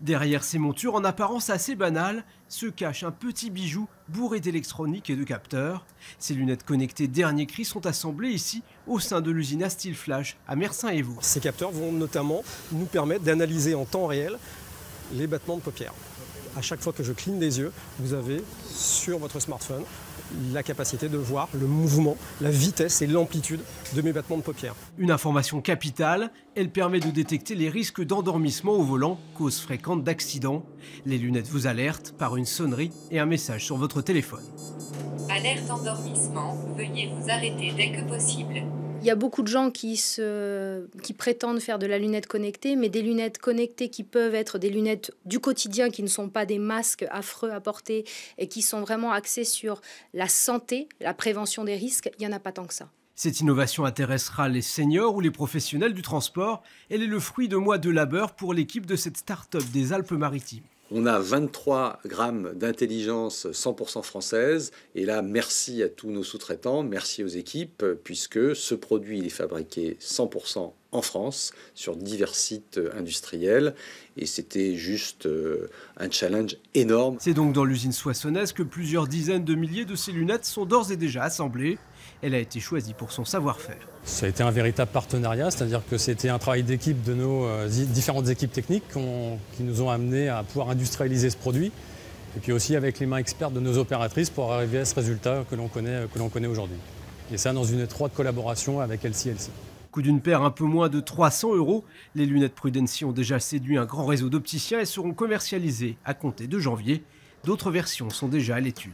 Derrière ces montures en apparence assez banales, se cache un petit bijou bourré d'électronique et de capteurs. Ces lunettes connectées dernier cri sont assemblées ici au sein de l'usine Astilflash à Mersin-et-Vaux. Ces capteurs vont notamment nous permettre d'analyser en temps réel les battements de paupières. À chaque fois que je cligne les yeux, vous avez sur votre smartphone la capacité de voir le mouvement, la vitesse et l'amplitude de mes battements de paupières. Une information capitale, elle permet de détecter les risques d'endormissement au volant, cause fréquente d'accidents. Les lunettes vous alertent par une sonnerie et un message sur votre téléphone. Alerte endormissement, veuillez vous arrêter dès que possible. Il y a beaucoup de gens qui prétendent faire de la lunette connectée, mais des lunettes connectées qui peuvent être des lunettes du quotidien, qui ne sont pas des masques affreux à porter et qui sont vraiment axés sur la santé, la prévention des risques, il n'y en a pas tant que ça. Cette innovation intéressera les seniors ou les professionnels du transport. Elle est le fruit de mois de labeur pour l'équipe de cette start-up des Alpes-Maritimes. On a 23 grammes d'intelligence 100% française. Et là, merci à tous nos sous-traitants, merci aux équipes, puisque ce produit est fabriqué 100% en France, sur divers sites industriels. Et c'était juste un challenge énorme. C'est donc dans l'usine soissonnaise que plusieurs dizaines de milliers de ces lunettes sont d'ores et déjà assemblées. Elle a été choisie pour son savoir-faire. Ça a été un véritable partenariat, c'est-à-dire que c'était un travail d'équipe de nos différentes équipes techniques qui nous ont amenés à pouvoir industrialiser ce produit. Et puis aussi avec les mains expertes de nos opératrices pour arriver à ce résultat que l'on connaît aujourd'hui. Et ça dans une étroite collaboration avec LCLC. Coût d'une paire un peu moins de 300 €, les lunettes Prudency ont déjà séduit un grand réseau d'opticiens et seront commercialisées à compter de janvier. D'autres versions sont déjà à l'étude.